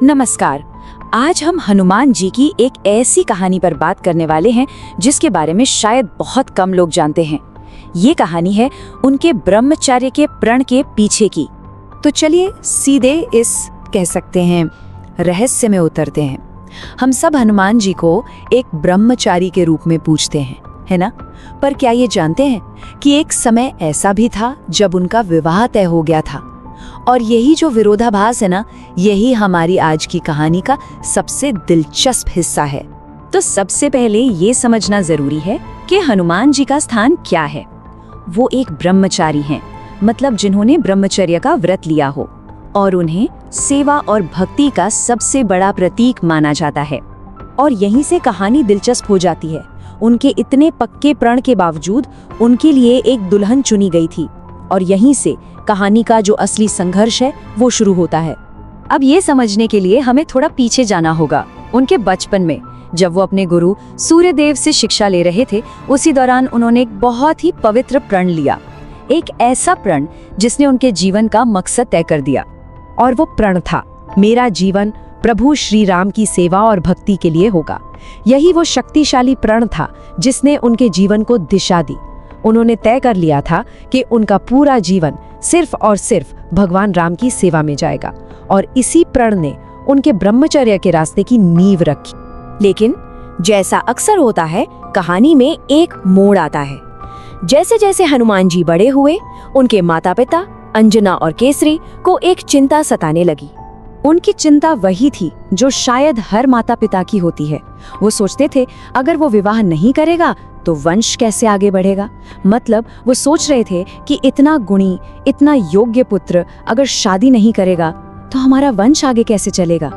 नमस्कार। आज हम हनुमान जी की एक ऐसी कहानी पर बात करने वाले हैं जिसके बारे में शायद बहुत कम लोग जानते हैं। ये कहानी है उनके ब्रह्मचर्य के प्रण के पीछे की। तो चलिए सीधे इस कह सकते हैं रहस्य में उतरते हैं। हम सब हनुमान जी को एक ब्रह्मचारी के रूप में पूछते हैं, है ना? पर क्या ये जानते हैं कि एक समय ऐसा भी था जब उनका विवाह तय हो गया था? और यही जो विरोधाभास है ना, यही हमारी आज की कहानी का सबसे दिलचस्प हिस्सा है। तो सबसे पहले ये समझना जरूरी है कि हनुमान जी का स्थान क्या है। वो एक ब्रह्मचारी हैं, मतलब जिन्होंने ब्रह्मचर्य का व्रत लिया हो, और उन्हें सेवा और भक्ति का सबसे बड़ा प्रतीक माना जाता है। और यहीं से कहानी दिलचस्प हो जाती है। उनके इतने पक्के प्रण के बावजूद उनके लिए एक दुल्हन चुनी गई थी, और यहीं से कहानी का जो असली संघर्ष है वो शुरू होता है। अब ये समझने के लिए हमें थोड़ा पीछे जाना होगा। उनके बचपन में जब वो अपने गुरु सूर्यदेव से शिक्षा ले रहे थे, उसी दौरान उन्होंने एक बहुत ही पवित्र प्रण लिया। एक ऐसा प्रण जिसने उनके जीवन का मकसद तय कर दिया। और वो प्रण था, मेरा जीवन प्रभु श्री राम की सेवा और भक्ति के लिए होगा। यही वो शक्तिशाली प्रण था जिसने उनके जीवन को दिशा दी। उन्होंने तय कर लिया था कि उनका पूरा जीवन सिर्फ और सिर्फ भगवान राम की सेवा में जाएगा, और इसी प्रण ने उनके ब्रह्मचर्य के रास्ते की नींव रखी। लेकिन जैसा अक्सर होता है, कहानी में एक मोड़ आता है। जैसे जैसे हनुमान जी बड़े हुए, उनके माता पिता अंजना और केसरी को एक चिंता सताने लगी। उनकी चिंता वही थी जो शायद हर माता पिता की होती है। वो सोचते थे अगर वो विवाह नहीं करेगा तो वंश कैसे आगे बढ़ेगा। मतलब वो सोच रहे थे कि इतना गुणी, इतना योग्य पुत्र अगर शादी नहीं करेगा तो हमारा वंश आगे कैसे चलेगा।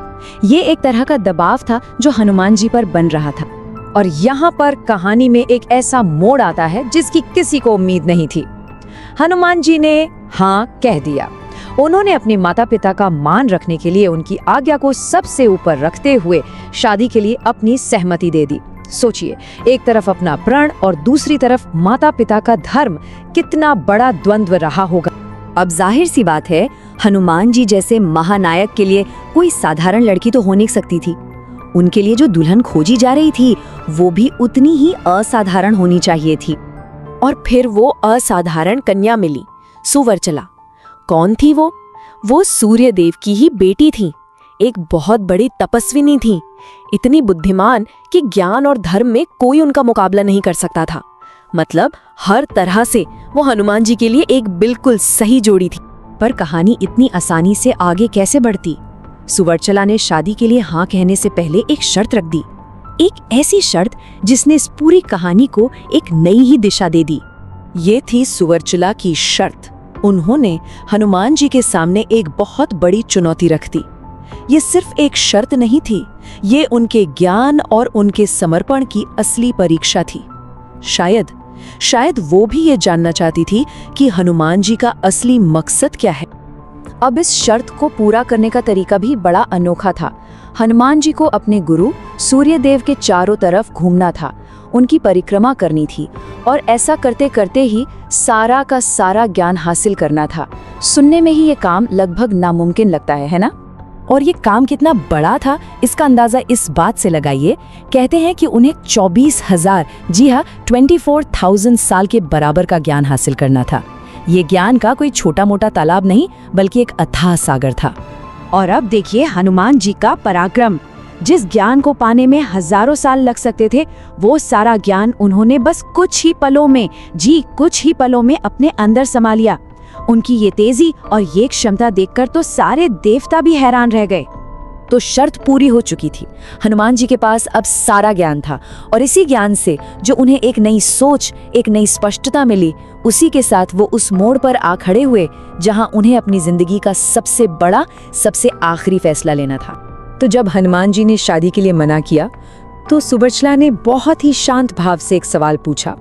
ये एक तरह का दबाव था जो हनुमान जी पर बन रहा था। और यहाँ पर कहानी में एक ऐसा मोड़ आता है जिसकी किसी को उम्मीद नहीं थी। हनुमान जी ने हाँ कह दिया। उन्होंने अपने माता पिता का मान रखने के लिए उनकी आज्ञा को सबसे ऊपर रखते हुए शादी के लिए अपनी सहमति दे दी। सोचिए, एक तरफ अपना प्रण और दूसरी तरफ माता पिता का धर्म, कितना बड़ा द्वंद्व रहा होगा। अब जाहिर सी बात है, हनुमान जी जैसे महानायक के लिए कोई साधारण लड़की तो हो नहीं सकती थी। उनके लिए जो दुल्हन खोजी जा रही थी वो भी उतनी ही असाधारण होनी चाहिए थी। और फिर वो असाधारण कन्या मिली, सुवर्चला। कौन थी वो? वो सूर्यदेव की ही बेटी थी। एक बहुत बड़ी तपस्विनी थी, इतनी बुद्धिमान कि ज्ञान और धर्म में कोई उनका मुकाबला नहीं कर सकता था। मतलब हर तरह से वो हनुमान जी के लिए एक बिल्कुल सही जोड़ी थी। पर कहानी इतनी आसानी से आगे कैसे बढ़ती? सुवर्चला ने शादी के लिए हाँ कहने से पहले एक शर्त रख दी। एक ऐसी शर्त जिसने इस पूरी कहानी को एक नई ही दिशा दे दी। ये थी सुवर्चला की शर्त। उन्होंने हनुमान जी के सामने एक बहुत बड़ी चुनौती रख दी। ये सिर्फ एक शर्त नहीं थी, ये उनके ज्ञान और उनके समर्पण की असली परीक्षा थी। शायद वो भी ये जानना चाहती थी कि हनुमान जी का असली मकसद क्या है। अब इस शर्त को पूरा करने का तरीका भी बड़ा अनोखा था। हनुमान जी को अपने गुरु सूर्यदेव के चारों तरफ घूमना था, उनकी परिक्रमा करनी थी, और ऐसा करते करते ही सारा का सारा ज्ञान हासिल करना था। सुनने में ही ये काम लगभग नामुमकिन लगता है ना? और ये काम कितना बड़ा था इसका अंदाजा इस बात से लगाइए। कहते हैं कि उन्हें 24,000, जी हाँ 24,000 साल के बराबर का ज्ञान हासिल करना था। ये ज्ञान का कोई छोटा मोटा तालाब नहीं, बल्कि एक अथाह सागर था। और अब देखिए हनुमान जी का पराक्रम। जिस ज्ञान को पाने में हजारों साल लग सकते थे, वो सारा ज्ञान उन्होंने बस कुछ ही पलों में अपने अंदर समा लिया। उनकी ये तेजी और ये क्षमता देखकर तो सारे देवता भी हैरान रह गए। तो शर्त पूरी हो चुकी थी। हनुमान जी के पास अब सारा ज्ञान था, और इसी ज्ञान से जो उन्हें एक नई सोच, एक नई स्पष्टता मिली, उसी के साथ वो उस मोड़ पर आ खड़े हुए जहां उन्हें अपनी जिंदगी का सबसे बड़ा, सबसे आखिरी फैसला लेना था। तो जब हनुमान जी ने शादी के लिए मना किया तो सुवर्चला ने बहुत ही शांत भाव से एक सवाल पूछा,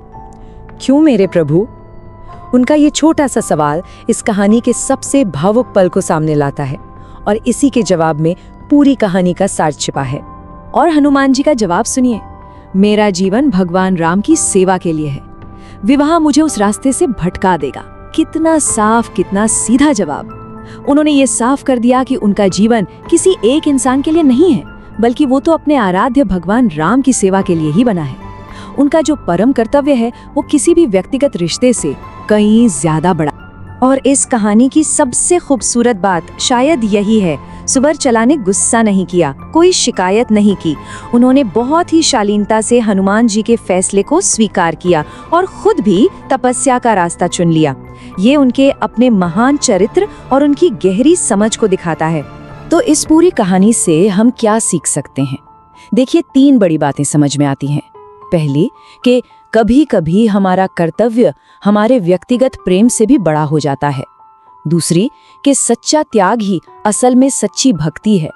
क्यों मेरे प्रभु? उनका ये छोटा सा सवाल इस कहानी के सबसे भावुक पल को सामने लाता है, और इसी के जवाब में पूरी कहानी का सार छिपा है। और हनुमान जी का जवाब सुनिए, मेरा जीवन भगवान राम की सेवा के लिए है, विवाह मुझे उस रास्ते से भटका देगा। कितना साफ, कितना सीधा जवाब। उन्होंने ये साफ कर दिया कि उनका जीवन किसी एक इंसान के लिए नहीं है, बल्कि वो तो अपने आराध्य भगवान राम की सेवा के लिए ही बना है। उनका जो परम कर्तव्य है वो किसी भी व्यक्तिगत रिश्ते से कहीं ज्यादा बड़ा। और इस कहानी की सबसे खूबसूरत बात शायद यही है, सुबरचला ने गुस्सा नहीं किया, कोई शिकायत नहीं की। उन्होंने बहुत ही शालीनता से हनुमान जी के फैसले को स्वीकार किया और खुद भी तपस्या का रास्ता चुन लिया। ये उनके अपने महान चरित्र और उनकी गहरी समझ को दिखाता है। तो इस पूरी कहानी से हम क्या सीख सकते हैं? देखिए, 3 बड़ी बातें समझ में आती हैं। पहली, कि कभी कभी हमारा कर्तव्य हमारे व्यक्तिगत प्रेम से भी बड़ा हो जाता है। दूसरी, कि सच्चा त्याग ही असल में सच्ची भक्ति है।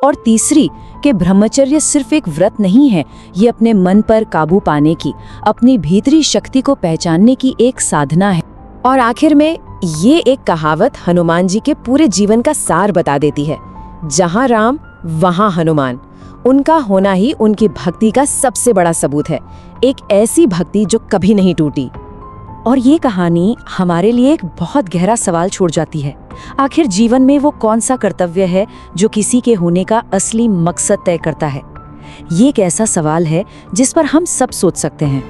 और तीसरी, कि ब्रह्मचर्य सिर्फ एक व्रत नहीं है, ये अपने मन पर काबू पाने की, अपनी भीतरी शक्ति को पहचानने की एक साधना है। और आखिर में ये एक कहावत हनुमान जी के पूरे जीवन का सार बता देती है, जहाँ राम वहाँ हनुमान। उनका होना ही उनकी भक्ति का सबसे बड़ा सबूत है, एक ऐसी भक्ति जो कभी नहीं टूटी। और ये कहानी हमारे लिए एक बहुत गहरा सवाल छोड़ जाती है। आखिर जीवन में वो कौन सा कर्तव्य है जो किसी के होने का असली मकसद तय करता है? ये एक ऐसा सवाल है जिस पर हम सब सोच सकते हैं।